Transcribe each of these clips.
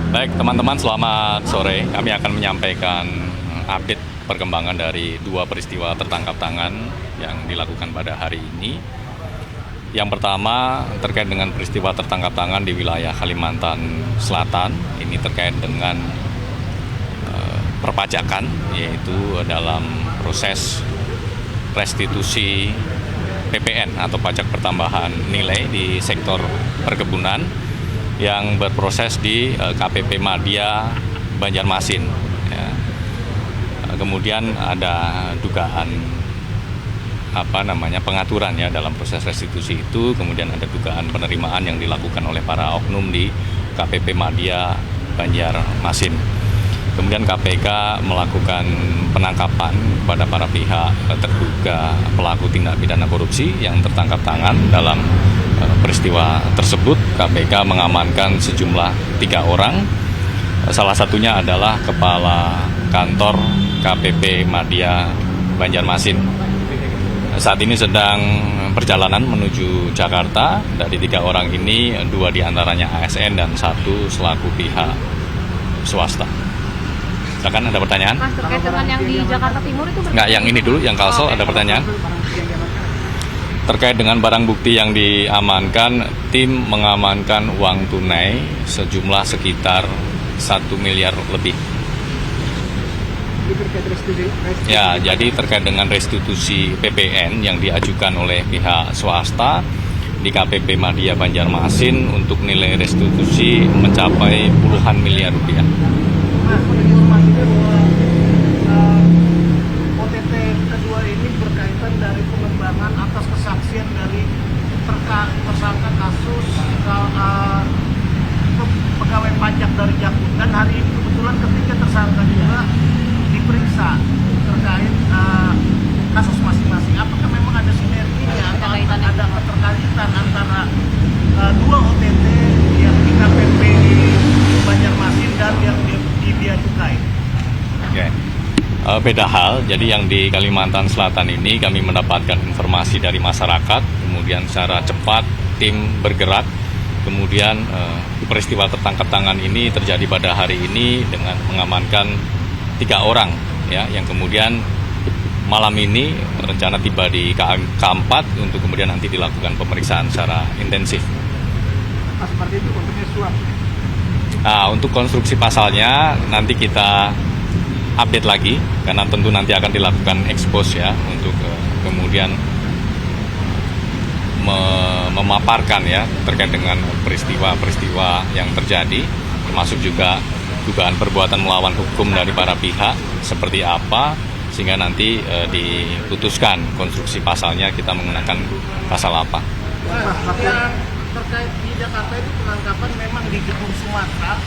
Baik teman-teman, selamat sore. Kami akan menyampaikan update perkembangan dari dua peristiwa tertangkap tangan yang dilakukan pada hari ini. Yang pertama terkait dengan peristiwa tertangkap tangan di wilayah Kalimantan Selatan. Ini terkait dengan perpajakan, yaitu dalam proses restitusi PPN atau pajak pertambahan nilai di sektor perkebunan yang berproses di KPP Madya Banjarmasin. Ya. Kemudian ada dugaan pengaturan ya dalam proses restitusi itu, kemudian ada dugaan penerimaan yang dilakukan oleh para oknum di KPP Madya Banjarmasin. Kemudian KPK melakukan penangkapan kepada para pihak terduga pelaku tindak pidana korupsi yang tertangkap tangan dalam peristiwa tersebut. KPK mengamankan sejumlah 3 orang, salah satunya adalah Kepala Kantor KPP Madya Banjarmasin. Saat ini sedang perjalanan menuju Jakarta. Dari 3 orang ini, 2 diantaranya ASN dan 1 selaku pihak swasta. Silakan, ada pertanyaan? Mas, terkait dengan yang di Jakarta Timur itu Enggak, yang ini dulu, yang Kalsel, ada pertanyaan? Terkait dengan barang bukti yang diamankan, tim mengamankan uang tunai sejumlah sekitar 1 miliar lebih. Ya, jadi terkait dengan restitusi PPN yang diajukan oleh pihak swasta di KPP Madya Banjarmasin untuk nilai restitusi mencapai puluhan miliar rupiah. Mas, informasi bahwa OTT kedua ini berkaitan dari pengembangan atas kesaksian dari tersangka kasus pegawai pajak dari Jakut, dan hari ini kebetulan ketiga tersangka juga diperiksa terkait kasus masing-masing. Apakah memang ada sinergi atau ada keterkaitan antara dua OTT yang di KPP Banjarmasin dan yang di Bea Cukai? Oke. Beda hal, jadi yang di Kalimantan Selatan ini kami mendapatkan informasi dari masyarakat, kemudian secara cepat tim bergerak, kemudian peristiwa tertangkap tangan ini terjadi pada hari ini dengan mengamankan 3 orang, ya, yang kemudian malam ini rencana tiba di K4 untuk kemudian nanti dilakukan pemeriksaan secara intensif. Seperti itu bentuknya suap. Nah, untuk konstruksi pasalnya nanti kita update lagi, karena tentu nanti akan dilakukan expose ya untuk kemudian memaparkan ya terkait dengan peristiwa-peristiwa yang terjadi, termasuk juga dugaan perbuatan melawan hukum dari para pihak seperti apa, sehingga nanti diputuskan konstruksi pasalnya kita menggunakan pasal apa. Yang terkait di Jakarta itu penangkapan memang di Gedung Sumatera,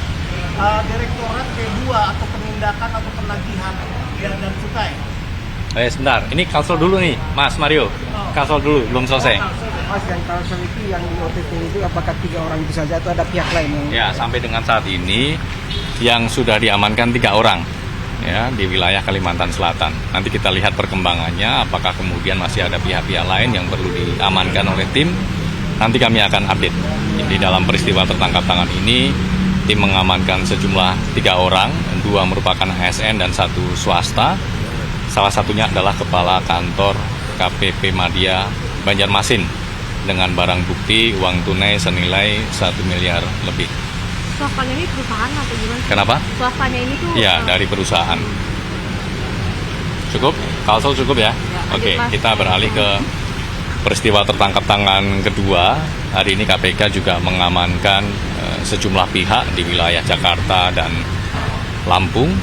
Direktorat P2 atau penindakan atau penagihan bea dan cukai. Sebentar, ini Kalsel dulu nih, Mas Mario. Kalsel dulu, belum selesai. Mas, yang Kalsel itu yang di OTT itu apakah 3 orang itu saja atau ada pihak lain yang... Ya, sampai dengan saat ini yang sudah diamankan 3 orang ya di wilayah Kalimantan Selatan. Nanti kita lihat perkembangannya, apakah kemudian masih ada pihak-pihak lain yang perlu diamankan oleh tim. Nanti kami akan update. Jadi dalam peristiwa tertangkap tangan ini, tim mengamankan sejumlah 3 orang, 2 merupakan ASN dan 1 swasta. Salah satunya adalah Kepala Kantor KPP Madya Banjarmasin dengan barang bukti uang tunai senilai 1 miliar lebih. swastanya ini perusahaan atau gimana? Kenapa? Swastanya ini tuh Ya, dari perusahaan. Cukup? Kalsel cukup ya? Oke, kita beralih ke peristiwa tertangkap tangan kedua. Hari ini KPK juga mengamankan sejumlah pihak di wilayah Jakarta dan Lampung.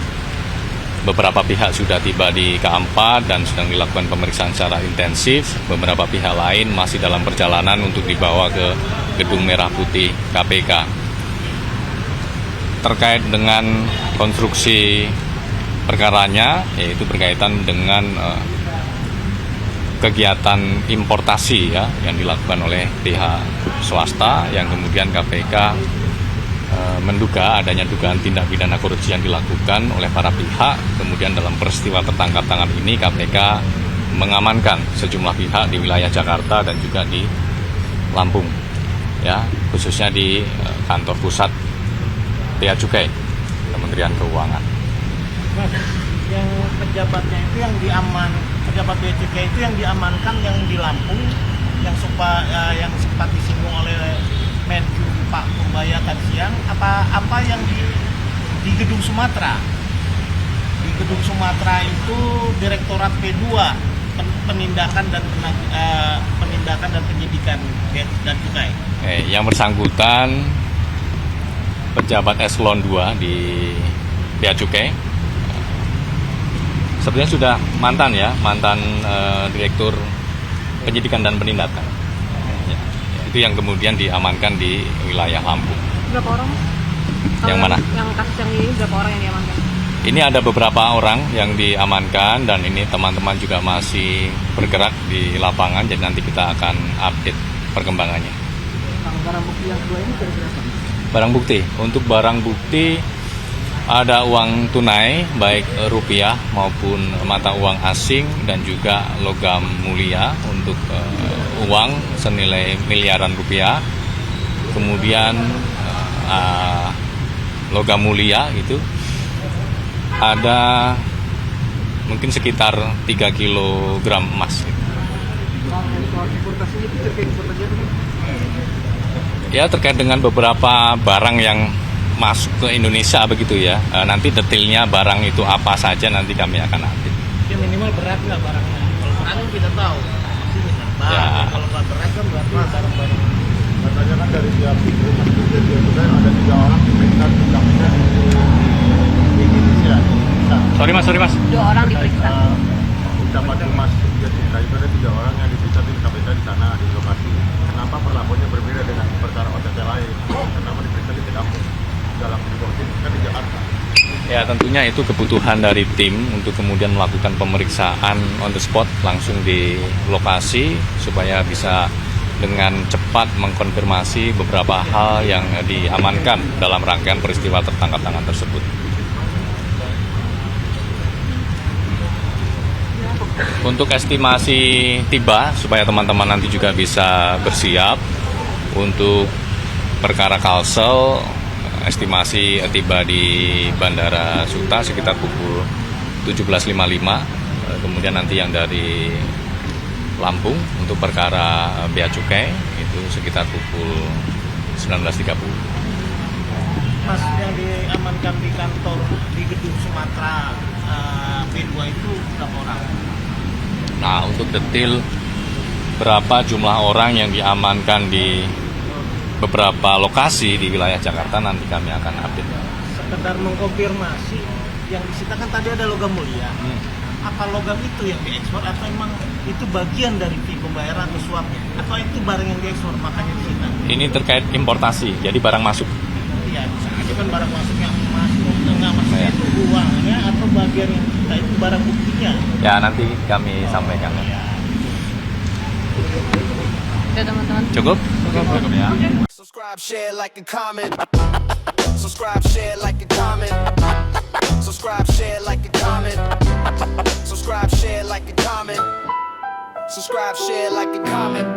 Beberapa pihak sudah tiba di K4 dan sedang dilakukan pemeriksaan secara intensif. Beberapa pihak lain masih dalam perjalanan untuk dibawa ke Gedung Merah Putih KPK. Terkait dengan konstruksi perkaranya, yaitu berkaitan dengan kegiatan importasi ya yang dilakukan oleh pihak swasta, yang kemudian KPK menduga adanya dugaan tindak pidana korupsi yang dilakukan oleh para pihak. Kemudian dalam peristiwa tertangkap tangan ini KPK mengamankan sejumlah pihak di wilayah Jakarta dan juga di Lampung, ya, khususnya di kantor pusat Bea Cukai, Kementerian Keuangan. Mas, yang pejabatnya itu yang pejabat bea cukai itu yang diamankan yang di Lampung, yang sempat disinggung oleh Menku Pak Purbaya tadi siang, apa yang di Gedung Sumatera? Di Gedung Sumatera itu Direktorat P2 penindakan dan penyidikan dan cukai. Yang bersangkutan pejabat eselon 2 di Bea Cukai sebenarnya sudah mantan Direktur Penyidikan dan Penindakan. Ya, itu yang kemudian diamankan di wilayah Lampung. Berapa orang? Yang mana? Yang kasus yang ini berapa orang yang diamankan? Ini ada beberapa orang yang diamankan dan ini teman-teman juga masih bergerak di lapangan, jadi nanti kita akan update perkembangannya. Barang bukti yang kedua ini kira-kira apa? Barang bukti, untuk barang bukti ada uang tunai baik rupiah maupun mata uang asing dan juga logam mulia untuk uang senilai miliaran rupiah. Kemudian logam mulia itu ada mungkin sekitar 3 kg emas. Soal importasi itu terkait importasi apa? Ya, terkait dengan beberapa barang yang masuk ke Indonesia begitu ya. Nanti detailnya barang itu apa saja nanti kami akan update. Ya minimal berat nggak barangnya? Kalau berat kita tahu. Pasti Ya. Kalau nggak berat kan berat barang-barang. Katanya kan dari pihak rumah kerja dia itu kan ada 3 orang diperiksa tindakannya di Indonesia. Nah, Sorry mas. 2 orang diperiksa. ucapan Humas Kerja Kita itu ada 3 orang yang diperiksa di KPK di sana di lokasi. Kenapa perlakuannya berbeda dengan perkara OTT lain? Kenapa diperiksa di kampung dalam situasi kan di Jakarta? Ya, tentunya itu kebutuhan dari tim untuk kemudian melakukan pemeriksaan on the spot langsung di lokasi supaya bisa dengan cepat mengkonfirmasi beberapa hal yang diamankan dalam rangkaian peristiwa tertangkap tangan tersebut. Untuk estimasi tiba supaya teman-teman nanti juga bisa bersiap untuk perkara Kalsel, estimasi tiba di Bandara Suta sekitar pukul 17.55. Kemudian nanti yang dari Lampung untuk perkara Bea Cukai itu sekitar pukul 19.30. Mas, yang diamankan di kantor di Gedung Sumatera P2 itu berapa orang? Nah, untuk detail berapa jumlah orang yang diamankan di beberapa lokasi di wilayah Jakarta nanti kami akan update. Sekedar mengkonfirmasi, yang disita kan tadi ada logam mulia. Apa logam itu yang diekspor atau emang itu bagian dari fee pembayaran atau suapnya? Atau itu barang yang diekspor makanya disita? Ini terkait importasi, jadi barang masuk. Iya, bisa aja kan barang masuk yang masuk, enggak masuknya Ya. itu uangnya atau bagian yang disita itu barang buktinya. Ya, nanti kami sampaikan. Udah teman-teman. Cukup? Cukup ya. Subscribe, share, like, and comment. Subscribe, share, like, and comment. Subscribe, share, like, and comment. Subscribe, share, like, and comment. Subscribe, share, like, and comment.